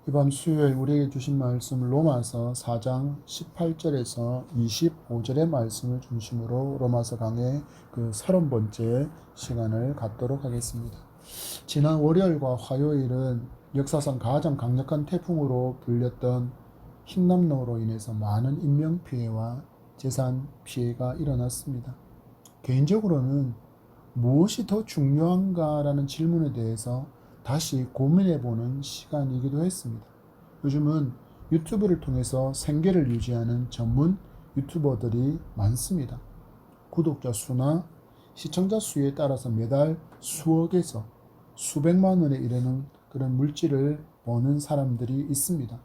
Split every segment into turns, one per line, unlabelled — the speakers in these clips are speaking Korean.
이번 수요일 우리에게 주신 말씀 로마서 4장 18절에서 25절의 말씀을 중심으로 로마서 강의 그 30번째 시간을 갖도록 하겠습니다. 지난 월요일과 화요일은 역사상 가장 강력한 태풍으로 불렸던 흰남노로 인해서 많은 인명피해와 재산 피해가 일어났습니다. 개인적으로는 무엇이 더 중요한가라는 질문에 대해서 다시 고민해보는 시간이기도 했습니다. 요즘은 유튜브를 통해서 생계를 유지하는 전문 유튜버들이 많습니다. 구독자 수나 시청자 수에 따라서 매달 수억에서 수백만 원에 이르는 그런 물질을 버는 사람들이 있습니다.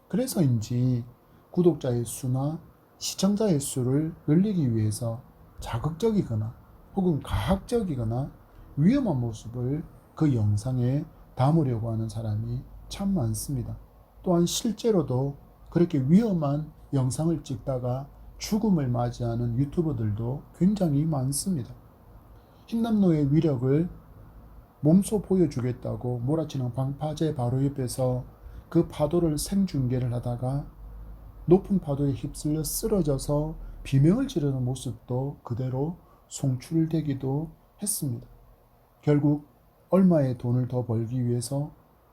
그래서인지 구독자의 수나 시청자의 수를 늘리기 위해서 자극적이거나 혹은 가학적이거나 위험한 모습을 그 영상에 담으려고 하는 사람이 참 많습니다. 또한 실제로도 그렇게 위험한 영상을 찍다가 죽음을 맞이하는 유튜버들도 굉장히 많습니다. 흰남노의 위력을 몸소 보여주겠다고 몰아치는 방파제 바로 옆에서 그 파도를 생중계를 하다가 높은 파도에 휩쓸려 쓰러져서 비명을 지르는 모습도 그대로 송출되기도 했습니다. 결국 얼마의 돈을 더 벌기 위해서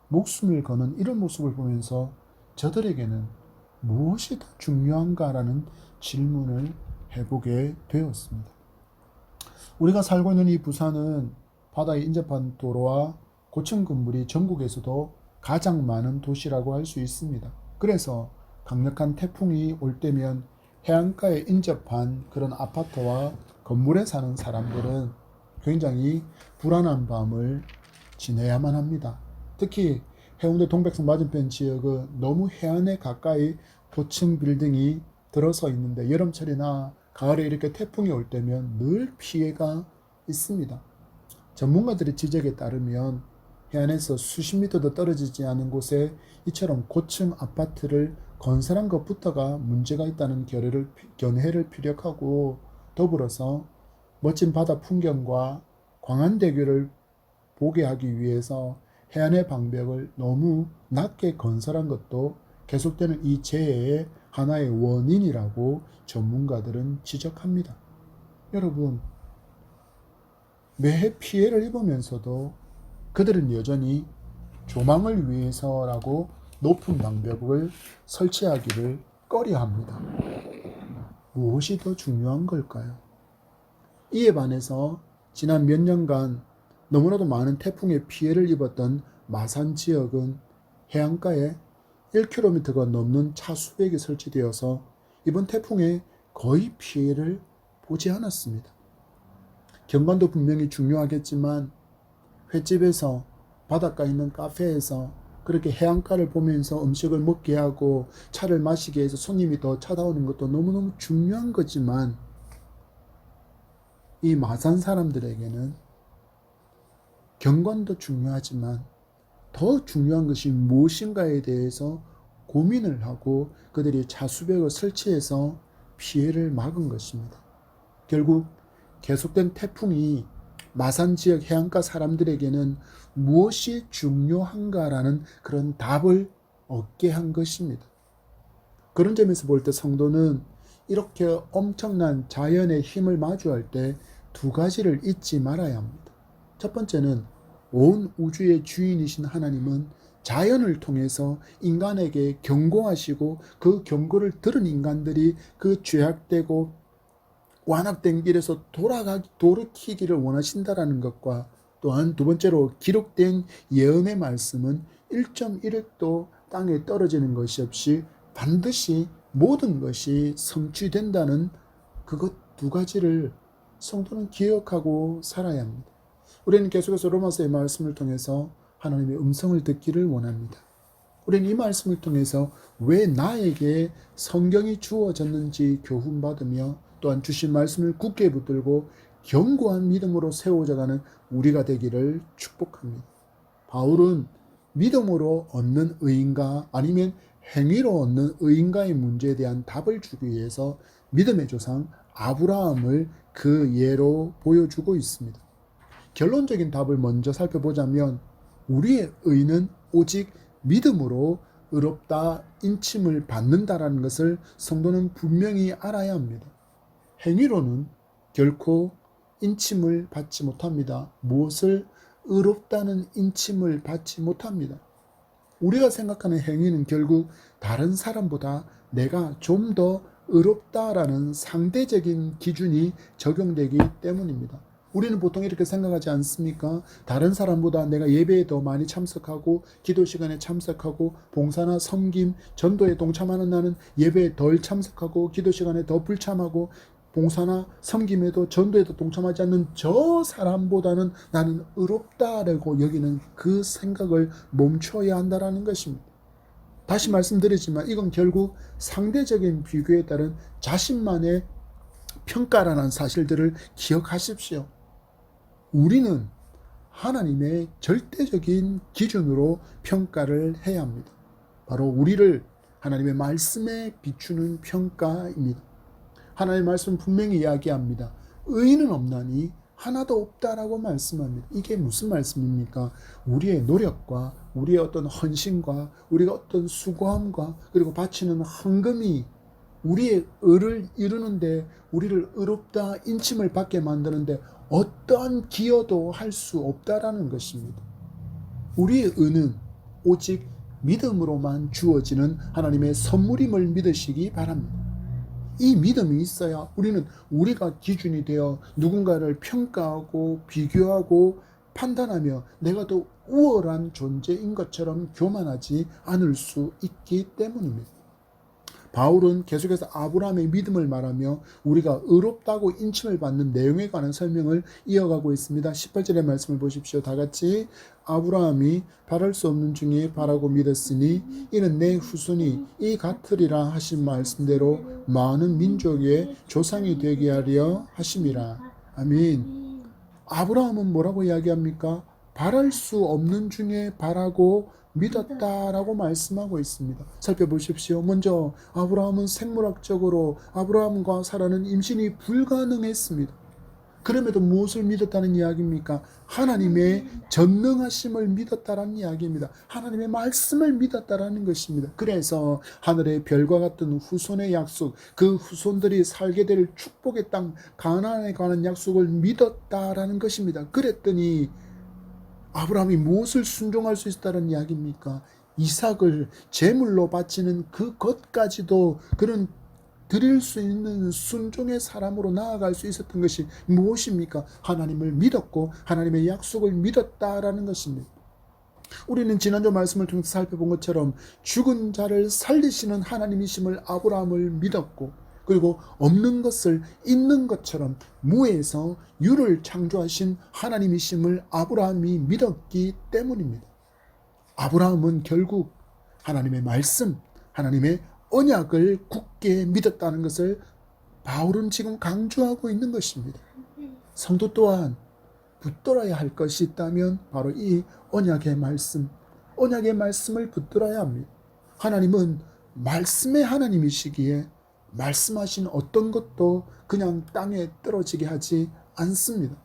목숨을 거는 이런 모습을 보면서 저들에게는 무엇이 더 중요한가라는 질문을 해보게 되었습니다. 우리가 살고 있는 이 부산은 바다에 인접한 도로와 고층 건물이 전국에서도 가장 많은 도시라고 할 수 있습니다. 그래서 강력한 태풍이 올 때면 해안가에 인접한 그런 아파트와 건물에 사는 사람들은 굉장히 불안한 밤을 지내야만 합니다. 특히 해운대 동백섬 맞은편 지역은 너무 해안에 가까이 고층 빌딩이 들어서 있는데 여름철이나 가을에 이렇게 태풍이 올 때면 늘 피해가 있습니다. 전문가들의 지적에 따르면 해안에서 수십 미터도 떨어지지 않은 곳에 이처럼 고층 아파트를 건설한 것부터가 문제가 있다는 견해를 피력하고 더불어서 멋진 바다 풍경과 광안대교를 보게 하기 위해서 해안의 방벽을 너무 낮게 건설한 것도 계속되는 이 재해의 하나의 원인이라고 전문가들은 지적합니다. 여러분, 매해 피해를 입으면서도 그들은 여전히 조망을 위해서라고 높은 방벽을 설치하기를 꺼려합니다. 무엇이 더 중요한 걸까요? 이에 반해서 지난 몇 년간 너무나도 많은 태풍의 피해를 입었던 마산 지역은 해안가에 1km가 넘는 차수백이 설치되어서 이번 태풍에 거의 피해를 보지 않았습니다. 경관도 분명히 중요하겠지만 횟집에서 바닷가에 있는 카페에서 그렇게 해안가를 보면서 음식을 먹게 하고 차를 마시게 해서 손님이 더 찾아오는 것도 너무너무 중요한 거지만 이 마산 사람들에게는 경관도 중요하지만 더 중요한 것이 무엇인가에 대해서 고민을 하고 그들이 차수벽을 설치해서 피해를 막은 것입니다. 결국 계속된 태풍이 마산 지역 해안가 사람들에게는 무엇이 중요한가라는 그런 답을 얻게 한 것입니다. 그런 점에서 볼 때 성도는 이렇게 엄청난 자연의 힘을 마주할 때 두 가지를 잊지 말아야 합니다. 첫 번째는 온 우주의 주인이신 하나님은 자연을 통해서 인간에게 경고하시고 그 경고를 들은 인간들이 그 죄악되고 완악된 길에서 돌이키기를 원하신다라는 것과 또한 두 번째로 기록된 예언의 말씀은 1.1획도 땅에 떨어지는 것이 없이 반드시 모든 것이 성취된다는 그것 두 가지를 성도는 기억하고 살아야 합니다. 우리는 계속해서 로마서의 말씀을 통해서 하나님의 음성을 듣기를 원합니다. 우리는 이 말씀을 통해서 왜 나에게 성경이 주어졌는지 교훈받으며 또한 주신 말씀을 굳게 붙들고 견고한 믿음으로 세워져가는 우리가 되기를 축복합니다. 바울은 믿음으로 얻는 의인가 아니면 행위로 얻는 의인가의 문제에 대한 답을 주기 위해서 믿음의 조상 아브라함을 그 예로 보여주고 있습니다. 결론적인 답을 먼저 살펴보자면 우리의 의는 오직 믿음으로 의롭다 인침을 받는다라는 것을 성도는 분명히 알아야 합니다. 행위로는 결코 인침을 받지 못합니다. 무엇을? 의롭다는 인침을 받지 못합니다. 우리가 생각하는 행위는 결국 다른 사람보다 내가 좀 더 의롭다라는 상대적인 기준이 적용되기 때문입니다. 우리는 보통 이렇게 생각하지 않습니까? 다른 사람보다 내가 예배에 더 많이 참석하고 기도 시간에 참석하고 봉사나 섬김, 전도에 동참하는 나는 예배에 덜 참석하고 기도 시간에 더 불참하고 봉사나 섬김에도 전도에도 동참하지 않는 저 사람보다는 나는 의롭다라고 여기는 그 생각을 멈춰야 한다는 것입니다. 다시 말씀드리지만 이건 결국 상대적인 비교에 따른 자신만의 평가라는 사실들을 기억하십시오. 우리는 하나님의 절대적인 기준으로 평가를 해야 합니다. 바로 우리를 하나님의 말씀에 비추는 평가입니다. 하나님의 말씀은 분명히 이야기합니다. 의인은 없나니 하나도 없다라고 말씀합니다. 이게 무슨 말씀입니까? 우리의 노력과 우리의 어떤 헌신과 우리가 어떤 수고함과 그리고 바치는 헌금이 우리의 의를 이루는데 우리를 의롭다 인침을 받게 만드는데 어떠한 기여도 할 수 없다라는 것입니다. 우리의 의는 오직 믿음으로만 주어지는 하나님의 선물임을 믿으시기 바랍니다. 이 믿음이 있어야 우리는 우리가 기준이 되어 누군가를 평가하고 비교하고 판단하며 내가 더 우월한 존재인 것처럼 교만하지 않을 수 있기 때문입니다. 바울은 계속해서 아브라함의 믿음을 말하며 우리가 의롭다고 인침을 받는 내용에 관한 설명을 이어가고 있습니다. 18절의 말씀을 보십시오. 다 같이 아브라함이 바랄 수 없는 중에 바라고 믿었으니 이는 내 후손이 이 같으리라 하신 말씀대로 많은 민족의 조상이 되게 하려 하심이라. 아멘. 아브라함은 뭐라고 이야기합니까? 바랄 수 없는 중에 바라고 믿었다라고 말씀하고 있습니다. 살펴보십시오. 먼저 아브라함은 생물학적으로 아브라함과 사라는 임신이 불가능했습니다. 그럼에도 무엇을 믿었다는 이야기입니까? 하나님의 전능하심을 믿었다라는 이야기입니다. 하나님의 말씀을 믿었다라는 것입니다. 그래서 하늘의 별과 같은 후손의 약속, 그 후손들이 살게 될 축복의 땅 가나안에 관한 약속을 믿었다라는 것입니다. 그랬더니 아브라함이 무엇을 순종할 수 있다는 이야기입니까? 이삭을 제물로 바치는 그것까지도 그런 드릴 수 있는 순종의 사람으로 나아갈 수 있었던 것이 무엇입니까? 하나님을 믿었고 하나님의 약속을 믿었다라는 것입니다. 우리는 지난주 말씀을 통해서 살펴본 것처럼 죽은 자를 살리시는 하나님이심을 아브라함을 믿었고 그리고 없는 것을 있는 것처럼 무에서 유를 창조하신 하나님이심을 아브라함이 믿었기 때문입니다. 아브라함은 결국 하나님의 말씀, 하나님의 언약을 굳게 믿었다는 것을 바울은 지금 강조하고 있는 것입니다. 성도 또한 붙들어야 할 것이 있다면 바로 이 언약의 말씀, 언약의 말씀을 붙들어야 합니다. 하나님은 말씀의 하나님이시기에 말씀하신 어떤 것도 그냥 땅에 떨어지게 하지 않습니다.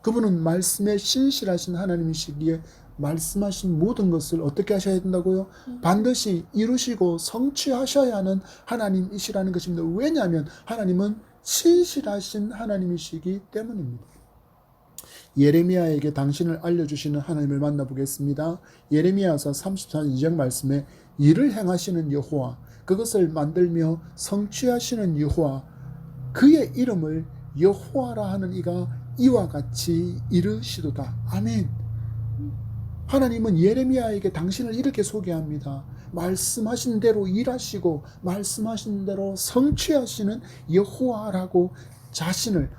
그분은 말씀에 신실하신 하나님이시기에 말씀하신 모든 것을 어떻게 하셔야 된다고요? 반드시 이루시고 성취하셔야 하는 하나님이시라는 것입니다. 왜냐하면 하나님은 신실하신 하나님이시기 때문입니다. 예레미야에게 당신을 알려주시는 하나님을 만나보겠습니다. 예레미야서 34장 2절 말씀에 일을 행하시는 여호와, 그것을 만들며 성취하시는 여호와, 그의 이름을 여호와라 하는 이가 이와 같이 이르시도다. 아멘. 하나님은 예레미야에게 당신을 이렇게 소개합니다. 말씀하신 대로 일하시고 말씀하신 대로 성취하시는 여호와라고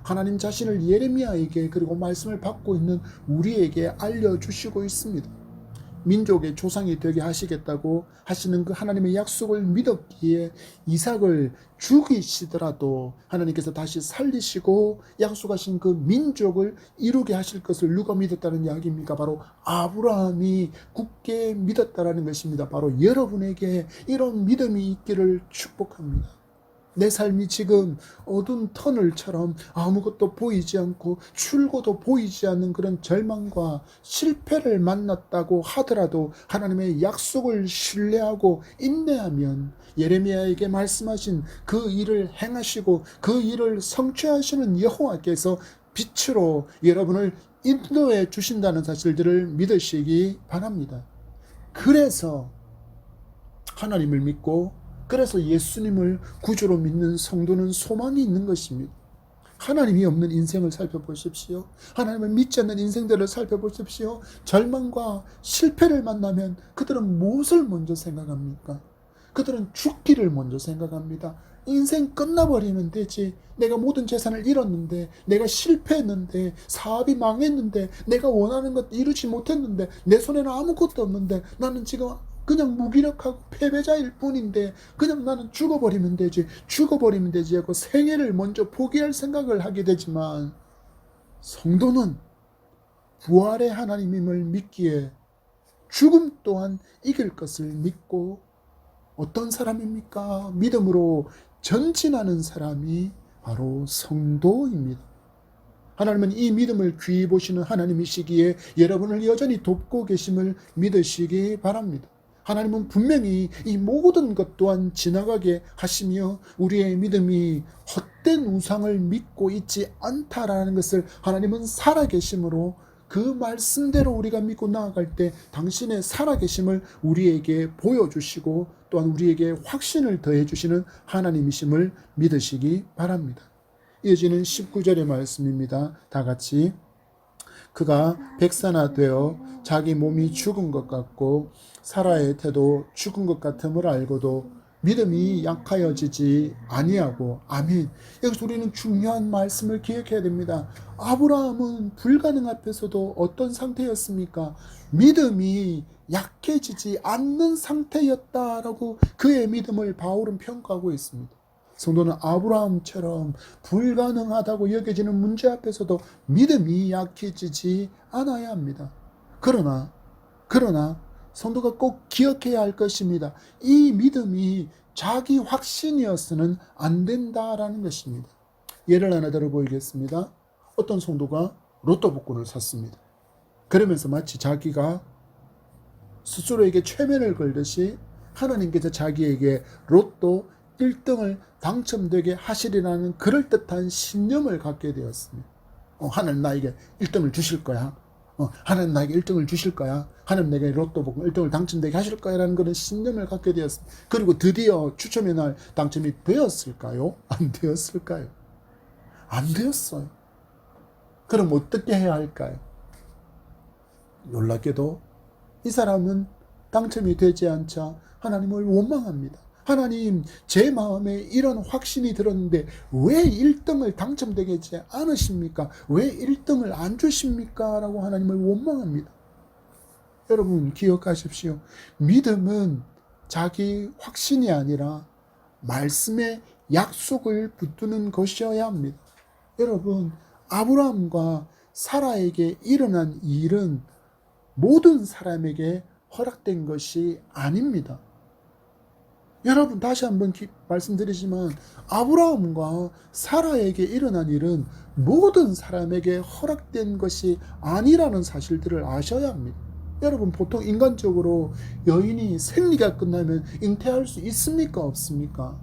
하나님 자신을 예레미야에게 그리고 말씀을 받고 있는 우리에게 알려주시고 있습니다. 민족의 조상이 되게 하시겠다고 하시는 그 하나님의 약속을 믿었기에 이삭을 죽이시더라도 하나님께서 다시 살리시고 약속하신 그 민족을 이루게 하실 것을 누가 믿었다는 이야기입니까? 바로 아브라함이 굳게 믿었다라는 것입니다. 바로 여러분에게 이런 믿음이 있기를 축복합니다. 내 삶이 지금 어두운 터널처럼 아무것도 보이지 않고 출구도 보이지 않는 그런 절망과 실패를 만났다고 하더라도 하나님의 약속을 신뢰하고 인내하면 예레미야에게 말씀하신 그 일을 행하시고 그 일을 성취하시는 여호와께서 빛으로 여러분을 인도해 주신다는 사실들을 믿으시기 바랍니다. 그래서 하나님을 믿고 그래서 예수님을 구주로 믿는 성도는 소망이 있는 것입니다. 하나님이 없는 인생을 살펴보십시오. 하나님을 믿지 않는 인생들을 살펴보십시오. 절망과 실패를 만나면 그들은 무엇을 먼저 생각합니까? 그들은 죽기를 먼저 생각합니다. 인생 끝나버리면 되지. 내가 모든 재산을 잃었는데, 내가 실패했는데, 사업이 망했는데, 내가 원하는 것 이루지 못했는데, 내 손에는 아무것도 없는데, 나는 지금 그냥 무기력하고 패배자일 뿐인데 그냥 나는 죽어버리면 되지 하고 생애를 먼저 포기할 생각을 하게 되지만, 성도는 부활의 하나님임을 믿기에 죽음 또한 이길 것을 믿고, 어떤 사람입니까? 믿음으로 전진하는 사람이 바로 성도입니다. 하나님은 이 믿음을 귀히 보시는 하나님이시기에 여러분을 여전히 돕고 계심을 믿으시기 바랍니다. 하나님은 분명히 이 모든 것 또한 지나가게 하시며 우리의 믿음이 헛된 우상을 믿고 있지 않다라는 것을 하나님은 살아계심으로 그 말씀대로 우리가 믿고 나아갈 때 당신의 살아계심을 우리에게 보여주시고 또한 우리에게 확신을 더해주시는 하나님이심을 믿으시기 바랍니다. 이어지는 19절의 말씀입니다. 다 같이. 그가 백산화되어 자기 몸이 죽은 것 같고 사라의 태도 죽은 것 같음을 알고도 믿음이 약하여지지 아니하고. 아멘. 여기서 우리는 중요한 말씀을 기억해야 됩니다. 아브라함은 불가능 앞에서도 어떤 상태였습니까? 믿음이 약해지지 않는 상태였다라고 그의 믿음을 바울은 평가하고 있습니다. 성도는 아브라함처럼 불가능하다고 여겨지는 문제 앞에서도 믿음이 약해지지 않아야 합니다. 그러나 성도가 꼭 기억해야 할 것입니다. 이 믿음이 자기 확신이어서는 안 된다라는 것입니다. 예를 하나 들어보이겠습니다. 어떤 성도가 로또 복권을 샀습니다. 그러면서 마치 자기가 스스로에게 최면을 걸듯이 하나님께서 자기에게 로또 1등을 당첨되게 하시리라는 그럴듯한 신념을 갖게 되었습니다. 하나님 나에게 1등을 주실 거야. 하나님 나에게 1등을 주실 거야. 하나님 내게 로또 복권 1등을 당첨되게 하실 거야 라는 그런 신념을 갖게 되었습니다. 그리고 드디어 추첨의 날 당첨이 되었을까요? 안 되었을까요? 안 되었어요. 그럼 어떻게 해야 할까요? 놀랍게도 이 사람은 당첨이 되지 않자 하나님을 원망합니다. 하나님, 제 마음에 이런 확신이 들었는데 왜 1등을 당첨되게 하지 않으십니까? 왜 1등을 안 주십니까? 라고 하나님을 원망합니다. 여러분 기억하십시오. 믿음은 자기 확신이 아니라 말씀의 약속을 붙드는 것이어야 합니다. 여러분, 아브라함과 사라에게 일어난 일은 모든 사람에게 허락된 것이 아닙니다. 여러분 다시 한번 말씀드리지만 아브라함과 사라에게 일어난 일은 모든 사람에게 허락된 것이 아니라는 사실들을 아셔야 합니다. 여러분 보통 인간적으로 여인이 생리가 끝나면 잉태할 수 있습니까? 없습니까?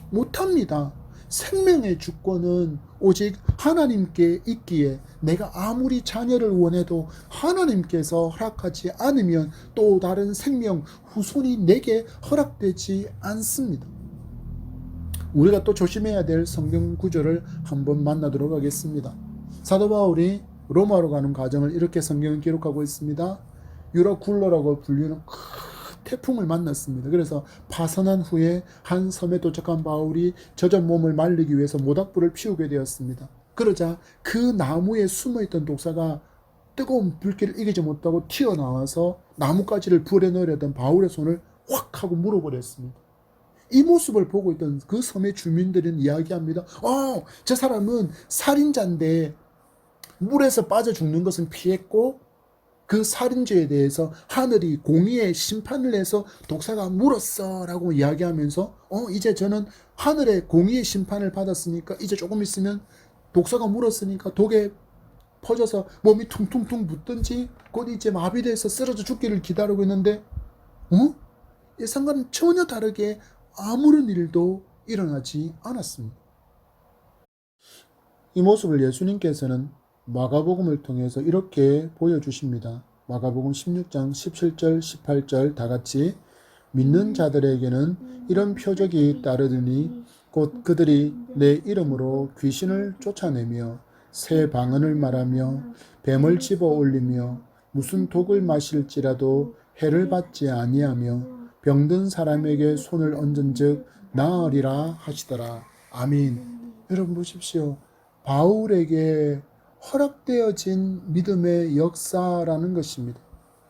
못합니다. 생명의 주권은 오직 하나님께 있기에 내가 아무리 자녀를 원해도 하나님께서 허락하지 않으면 또 다른 생명 후손이 내게 허락되지 않습니다. 우리가 또 조심해야 될 성경 구절을 한번 만나도록 하겠습니다. 사도 바울이 로마로 가는 과정을 이렇게 성경은 기록하고 있습니다. 유라굴로라고 불리는 태풍을 만났습니다. 그래서 파선한 후에 한 섬에 도착한 바울이 젖은 몸을 말리기 위해서 모닥불을 피우게 되었습니다. 그러자 그 나무에 숨어있던 독사가 뜨거운 불길을 이기지 못하고 튀어나와서 나뭇가지를 불에 넣으려던 바울의 손을 확 하고 물어버렸습니다. 이 모습을 보고 있던 그 섬의 주민들은 이야기합니다. 저 사람은 살인자인데 물에서 빠져 죽는 것은 피했고 그 살인죄에 대해서 하늘이 공의의 심판을 해서 독사가 물었어 라고 이야기하면서 이제 저는 하늘의 공의의 심판을 받았으니까 이제 조금 있으면 독사가 물었으니까 독에 퍼져서 몸이 퉁퉁퉁 붓든지 곧 이제 마비돼서 쓰러져 죽기를 기다리고 있는데 예상과는 전혀 다르게 아무런 일도 일어나지 않았습니다. 이 모습을 예수님께서는 마가복음을 통해서 이렇게 보여주십니다. 마가복음 16장 17절 18절 다 같이 믿는 자들에게는 이런 표적이 따르더니 곧 그들이 내 이름으로 귀신을 쫓아내며 새 방언을 말하며 뱀을 집어 올리며 무슨 독을 마실지라도 해를 받지 아니하며 병든 사람에게 손을 얹은즉 나으리라 하시더라. 아멘. 여러분 보십시오. 바울에게 허락되어진 믿음의 역사라는 것입니다.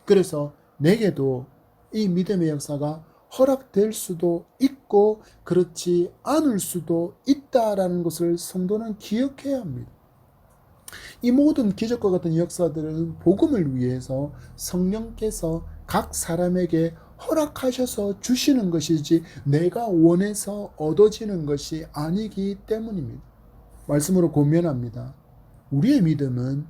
그래서 내게도 이 믿음의 역사가 허락될 수도 있고 그렇지 않을 수도 있다라는 것을 성도는 기억해야 합니다. 이 모든 기적과 같은 역사들은 복음을 위해서 성령께서 각 사람에게 허락하셔서 주시는 것이지 내가 원해서 얻어지는 것이 아니기 때문입니다. 말씀으로 권면합니다. 우리의 믿음은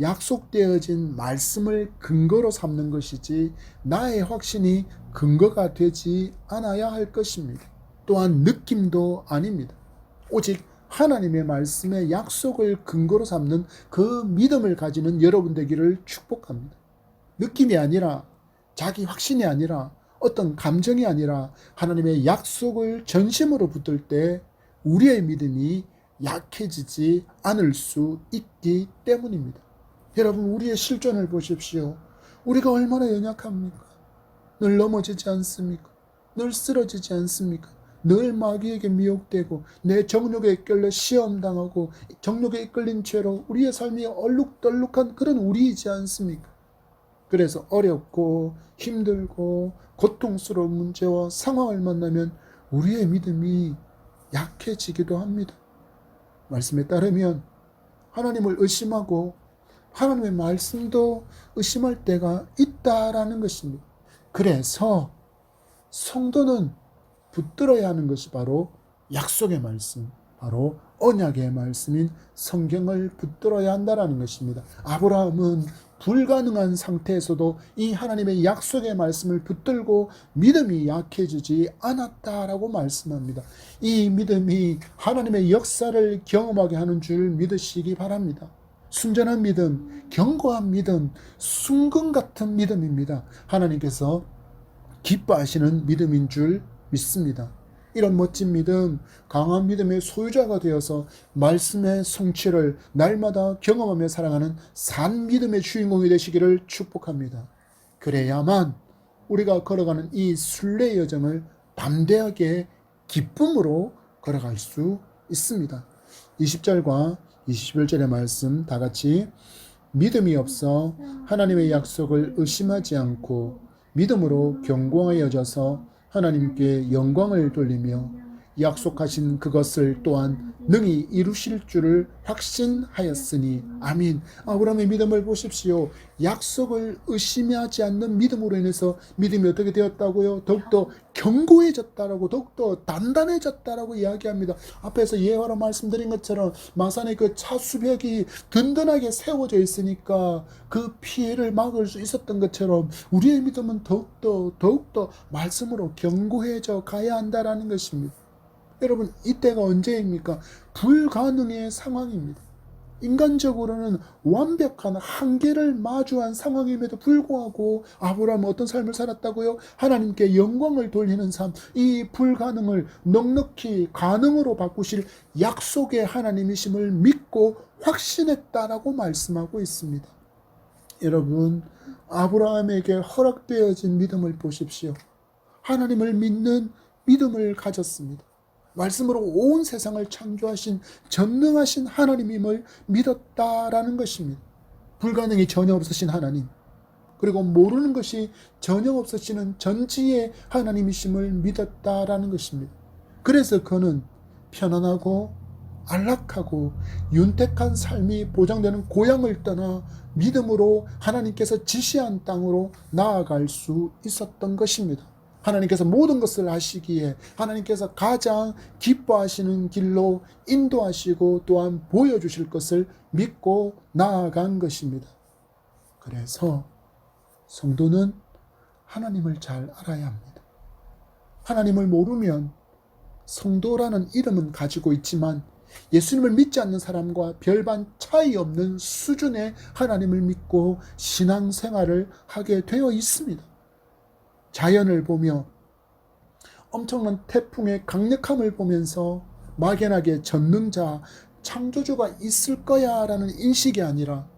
약속되어진 말씀을 근거로 삼는 것이지 나의 확신이 근거가 되지 않아야 할 것입니다. 또한 느낌도 아닙니다. 오직 하나님의 말씀의 약속을 근거로 삼는 그 믿음을 가지는 여러분 되기를 축복합니다. 느낌이 아니라 자기 확신이 아니라 어떤 감정이 아니라 하나님의 약속을 전심으로 붙들 때 우리의 믿음이 약해지지 않을 수 있기 때문입니다. 여러분 우리의 실존을 보십시오. 우리가 얼마나 연약합니까? 늘 넘어지지 않습니까? 늘 쓰러지지 않습니까? 늘 마귀에게 미혹되고 내 정욕에 이끌려 시험당하고 정욕에 이끌린 죄로 우리의 삶이 얼룩덜룩한 그런 우리이지 않습니까? 그래서 어렵고 힘들고 고통스러운 문제와 상황을 만나면 우리의 믿음이 약해지기도 합니다. 말씀에 따르면 하나님을 의심하고 하나님의 말씀도 의심할 때가 있다라는 것입니다. 그래서 성도는 붙들어야 하는 것이 바로 약속의 말씀, 바로 언약의 말씀인 성경을 붙들어야 한다는 것입니다. 아브라함은 불가능한 상태에서도 이 하나님의 약속의 말씀을 붙들고 믿음이 약해지지 않았다라고 말씀합니다. 이 믿음이 하나님의 역사를 경험하게 하는 줄 믿으시기 바랍니다. 순전한 믿음, 견고한 믿음, 순금 같은 믿음입니다. 하나님께서 기뻐하시는 믿음인 줄 믿습니다. 이런 멋진 믿음, 강한 믿음의 소유자가 되어서 말씀의 성취를 날마다 경험하며 살아가는 산 믿음의 주인공이 되시기를 축복합니다. 그래야만 우리가 걸어가는 이 순례의 여정을 담대하게 기쁨으로 걸어갈 수 있습니다. 20절과 21절의 말씀 다 같이 믿음이 없어 하나님의 약속을 의심하지 않고 믿음으로 견고하여져서 하나님께 영광을 돌리며 약속하신 그것을 또한 능히 이루실 줄을 확신하였으니 아멘. 아브라함의 믿음을 보십시오. 약속을 의심하지 않는 믿음으로 인해서 믿음이 어떻게 되었다고요? 더욱더 견고해졌다라고, 더욱더 단단해졌다라고 이야기합니다. 앞에서 예화로 말씀드린 것처럼 마산의 그 차수벽이 든든하게 세워져 있으니까 그 피해를 막을 수 있었던 것처럼 우리의 믿음은 더욱더 말씀으로 견고해져 가야 한다라는 것입니다. 여러분 이때가 언제입니까? 불가능의 상황입니다. 인간적으로는 완벽한 한계를 마주한 상황임에도 불구하고 아브라함은 어떤 삶을 살았다고요? 하나님께 영광을 돌리는 삶, 이 불가능을 넉넉히 가능으로 바꾸실 약속의 하나님이심을 믿고 확신했다라고 말씀하고 있습니다. 여러분 아브라함에게 허락되어진 믿음을 보십시오. 하나님을 믿는 믿음을 가졌습니다. 말씀으로 온 세상을 창조하신 전능하신 하나님임을 믿었다라는 것입니다. 불가능이 전혀 없으신 하나님, 그리고 모르는 것이 전혀 없으시는 전지의 하나님이심을 믿었다라는 것입니다. 그래서 그는 편안하고 안락하고 윤택한 삶이 보장되는 고향을 떠나 믿음으로 하나님께서 지시한 땅으로 나아갈 수 있었던 것입니다. 하나님께서 모든 것을 하시기에 하나님께서 가장 기뻐하시는 길로 인도하시고 또한 보여주실 것을 믿고 나아간 것입니다. 그래서 성도는 하나님을 잘 알아야 합니다. 하나님을 모르면 성도라는 이름은 가지고 있지만 예수님을 믿지 않는 사람과 별반 차이 없는 수준의 하나님을 믿고 신앙생활을 하게 되어 있습니다. 자연을 보며 엄청난 태풍의 강력함을 보면서 막연하게 전능자, 창조주가 있을 거야 라는 인식이 아니라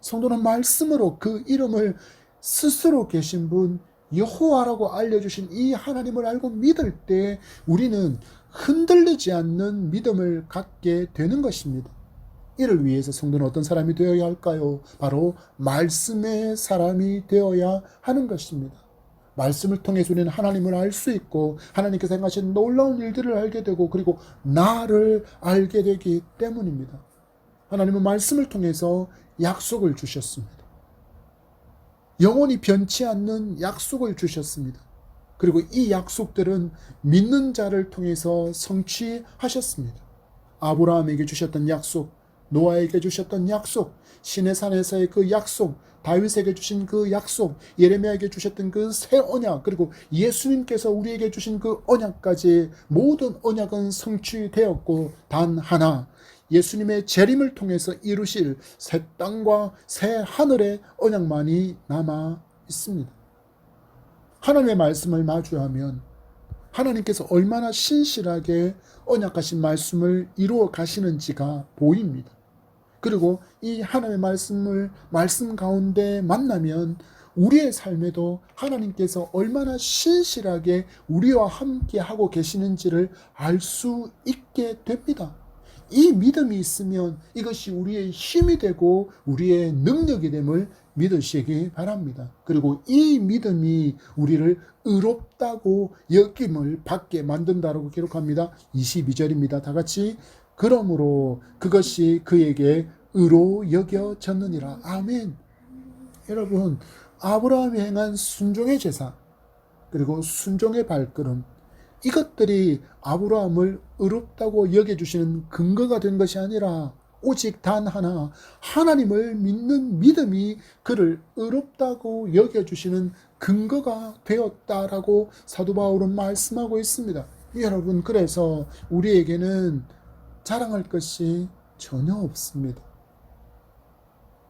성도는 말씀으로 그 이름을 스스로 계신 분 여호와라고 알려주신 이 하나님을 알고 믿을 때 우리는 흔들리지 않는 믿음을 갖게 되는 것입니다. 이를 위해서 성도는 어떤 사람이 되어야 할까요? 바로 말씀의 사람이 되어야 하는 것입니다. 말씀을 통해서 우리는 하나님을 알 수 있고 하나님께서 행하신 놀라운 일들을 알게 되고 그리고 나를 알게 되기 때문입니다. 하나님은 말씀을 통해서 약속을 주셨습니다. 영원히 변치 않는 약속을 주셨습니다. 그리고 이 약속들은 믿는 자를 통해서 성취하셨습니다. 아브라함에게 주셨던 약속, 노아에게 주셨던 약속, 시내산에서의 그 약속, 다윗에게 주신 그 약속, 예레미야에게 주셨던 그 새 언약, 그리고 예수님께서 우리에게 주신 그 언약까지 모든 언약은 성취되었고 단 하나, 예수님의 재림을 통해서 이루실 새 땅과 새 하늘의 언약만이 남아 있습니다. 하나님의 말씀을 마주하면 하나님께서 얼마나 신실하게 언약하신 말씀을 이루어 가시는지가 보입니다. 그리고 이 하나님의 말씀 가운데 만나면 우리의 삶에도 하나님께서 얼마나 신실하게 우리와 함께 하고 계시는지를 알 수 있게 됩니다. 이 믿음이 있으면 이것이 우리의 힘이 되고 우리의 능력이 됨을 믿으시기 바랍니다. 그리고 이 믿음이 우리를 의롭다고 여김을 받게 만든다라고 기록합니다. 22절입니다. 다 같이 그러므로 그것이 그에게 의로 여겨졌느니라. 아멘. 여러분, 아브라함이 행한 순종의 제사 그리고 순종의 발걸음, 이것들이 아브라함을 의롭다고 여겨주시는 근거가 된 것이 아니라 오직 단 하나, 하나님을 믿는 믿음이 그를 의롭다고 여겨주시는 근거가 되었다라고 사도 바울은 말씀하고 있습니다. 여러분, 그래서 우리에게는 자랑할 것이 전혀 없습니다.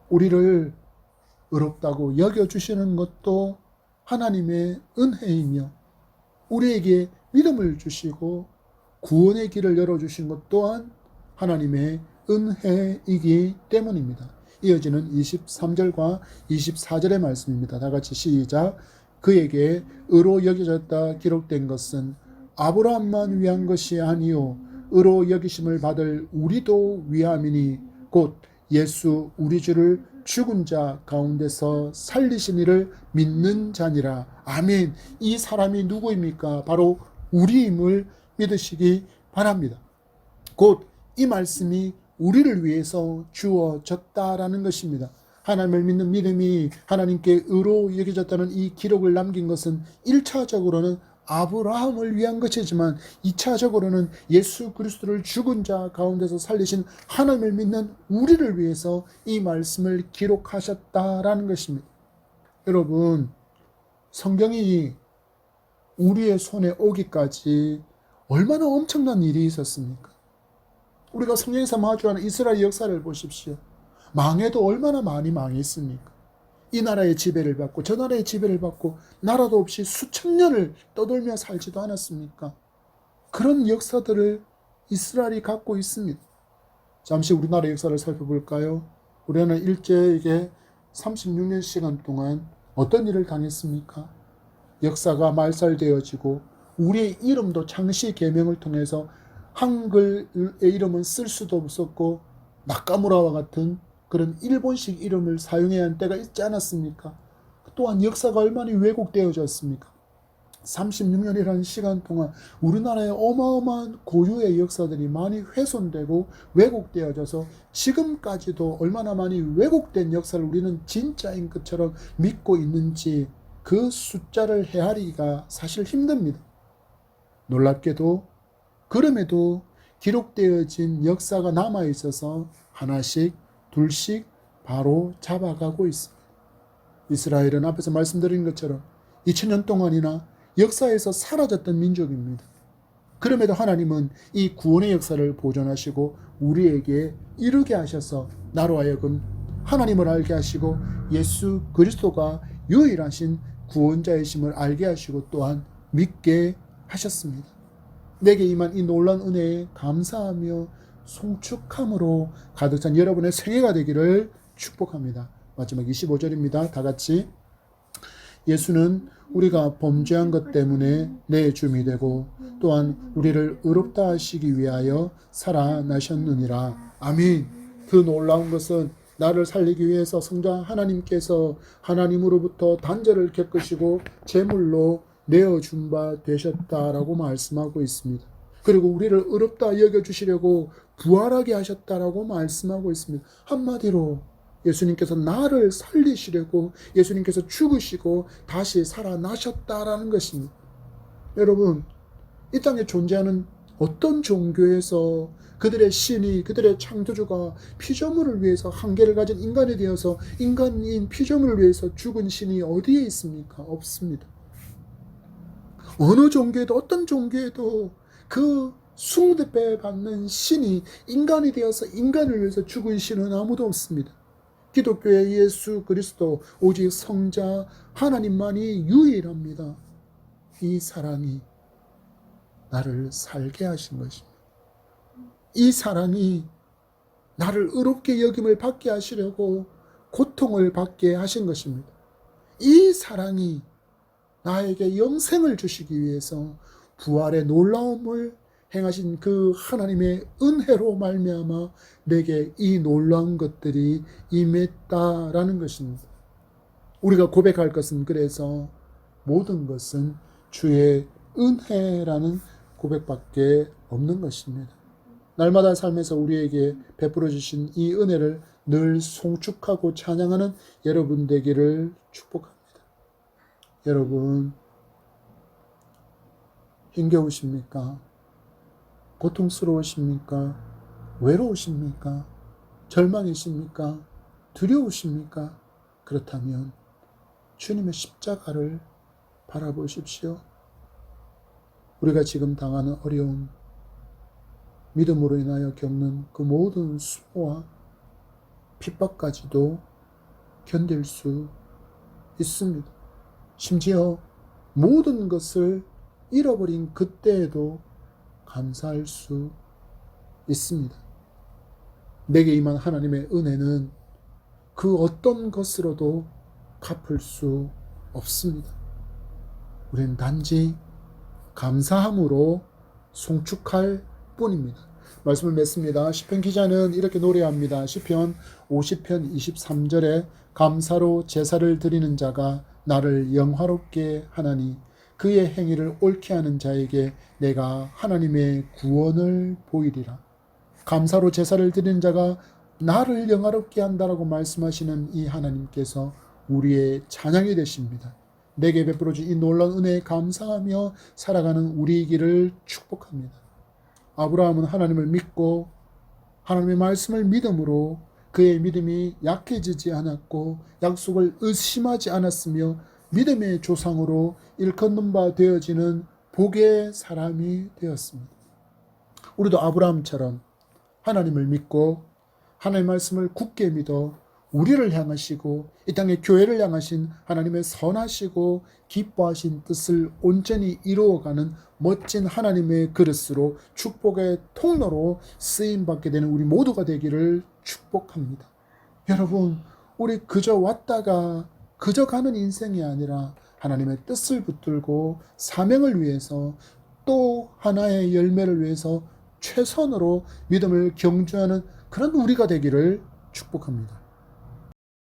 우리를 의롭다고 여겨주시는 것도 하나님의 은혜이며 우리에게 믿음을 주시고 구원의 길을 열어주신 것 또한 하나님의 은혜이기 때문입니다. 이어지는 23절과 24절의 말씀입니다. 다 같이 시작. 그에게 의로 여겨졌다 기록된 것은 아브라함만 위한 것이 아니요 의로 여기심을 받을 우리도 위함이니 곧 예수 우리 주를 죽은 자 가운데서 살리신 이를 믿는 자니라. 아멘. 이 사람이 누구입니까? 바로 우리임을 믿으시기 바랍니다. 곧 이 말씀이 우리를 위해서 주어졌다라는 것입니다. 하나님을 믿는 믿음이 하나님께 의로 여겨졌다는 이 기록을 남긴 것은 1차적으로는 아브라함을 위한 것이지만 2차적으로는 예수 그리스도를 죽은 자 가운데서 살리신 하나님을 믿는 우리를 위해서 이 말씀을 기록하셨다라는 것입니다. 여러분, 성경이 우리의 손에 오기까지 얼마나 엄청난 일이 있었습니까? 우리가 성경에서 마주하는 이스라엘 역사를 보십시오. 망해도 얼마나 많이 망했습니까? 이 나라의 지배를 받고 저 나라의 지배를 받고 나라도 없이 수천 년을 떠돌며 살지도 않았습니까? 그런 역사들을 이스라엘이 갖고 있습니다. 잠시 우리나라 역사를 살펴볼까요? 우리는 일제에게 36년 시간 동안 어떤 일을 당했습니까? 역사가 말살되어지고 우리의 이름도 창시 계명을 통해서 한글의 이름은 쓸 수도 없었고 나카무라와 같은 그런 일본식 이름을 사용해야 한 때가 있지 않았습니까? 또한 역사가 얼마나 왜곡되어졌습니까? 36년이라는 시간 동안 우리나라의 어마어마한 고유의 역사들이 많이 훼손되고 왜곡되어져서 지금까지도 얼마나 많이 왜곡된 역사를 우리는 진짜인 것처럼 믿고 있는지 그 숫자를 헤아리기가 사실 힘듭니다. 놀랍게도 그럼에도 기록되어진 역사가 남아있어서 하나씩 둘씩 바로 잡아가고 있습니다. 이스라엘은 앞에서 말씀드린 것처럼 2000년 동안이나 역사에서 사라졌던 민족입니다. 그럼에도 하나님은 이 구원의 역사를 보존하시고 우리에게 이루게 하셔서 나로 하여금 하나님을 알게 하시고 예수 그리스도가 유일하신 구원자이심을 알게 하시고 또한 믿게 하셨습니다. 내게 임한 이 놀라운 은혜에 감사하며 송축함으로 가득 찬 여러분의 생애가 되기를 축복합니다. 마지막 25절입니다. 다 같이. 예수는 우리가 범죄한 것 때문에 내 주미 되고 또한 우리를 의롭다 하시기 위하여 살아나셨느니라. 아멘. 그 놀라운 것은 나를 살리기 위해서 성자 하나님께서 하나님으로부터 단절을 겪으시고 제물로 내어준 바 되셨다라고 말씀하고 있습니다. 그리고 우리를 의롭다 여겨주시려고 부활하게 하셨다라고 말씀하고 있습니다. 한마디로 예수님께서 나를 살리시려고 예수님께서 죽으시고 다시 살아나셨다라는 것입니다. 여러분, 이 땅에 존재하는 어떤 종교에서 그들의 신이, 그들의 창조주가 피조물을 위해서 한계를 가진 인간이 되어서 인간인 피조물을 위해서 죽은 신이 어디에 있습니까? 없습니다. 어느 종교에도, 어떤 종교에도 그 숭배 받는 신이 인간이 되어서 인간을 위해서 죽은 신은 아무도 없습니다. 기독교의 예수 그리스도 오직 성자 하나님만이 유일합니다. 이 사랑이 나를 살게 하신 것입니다. 이 사랑이 나를 의롭게 여김을 받게 하시려고 고통을 받게 하신 것입니다. 이 사랑이 나에게 영생을 주시기 위해서 부활의 놀라움을 행하신 그 하나님의 은혜로 말미암아 내게 이 놀라운 것들이 임했다라는 것입니다. 우리가 고백할 것은 그래서 모든 것은 주의 은혜라는 고백밖에 없는 것입니다. 날마다 삶에서 우리에게 베풀어 주신 이 은혜를 늘 송축하고 찬양하는 여러분 되기를 축복합니다. 여러분, 힘겨우십니까? 고통스러우십니까? 외로우십니까? 절망이십니까? 두려우십니까? 그렇다면 주님의 십자가를 바라보십시오. 우리가 지금 당하는 어려움, 믿음으로 인하여 겪는 그 모든 수모와 핍박까지도 견딜 수 있습니다. 심지어 모든 것을 잃어버린 그때에도 감사할 수 있습니다. 내게 임한 하나님의 은혜는 그 어떤 것으로도 갚을 수 없습니다. 우리는 단지 감사함으로 송축할 뿐입니다. 말씀을 맺습니다. 시편 기자는 이렇게 노래합니다. 시편 50편 23절에 감사로 제사를 드리는 자가 나를 영화롭게 하나니 그의 행위를 옳게 하는 자에게 내가 하나님의 구원을 보이리라. 감사로 제사를 드리는 자가 나를 영화롭게 한다라고 말씀하시는 이 하나님께서 우리의 찬양이 되십니다. 내게 베풀어 준 이 놀라운 은혜에 감사하며 살아가는 우리이기를 축복합니다. 아브라함은 하나님을 믿고 하나님의 말씀을 믿음으로 그의 믿음이 약해지지 않았고 약속을 의심하지 않았으며 믿음의 조상으로 일컫는 바 되어지는 복의 사람이 되었습니다. 우리도 아브라함처럼 하나님을 믿고 하나님의 말씀을 굳게 믿어 우리를 향하시고 이 땅의 교회를 향하신 하나님의 선하시고 기뻐하신 뜻을 온전히 이루어가는 멋진 하나님의 그릇으로 축복의 통로로 쓰임받게 되는 우리 모두가 되기를 축복합니다. 여러분, 우리 그저 왔다가 그저 가는 인생이 아니라 하나님의 뜻을 붙들고 사명을 위해서 또 하나의 열매를 위해서 최선으로 믿음을 경주하는 그런 우리가 되기를 축복합니다.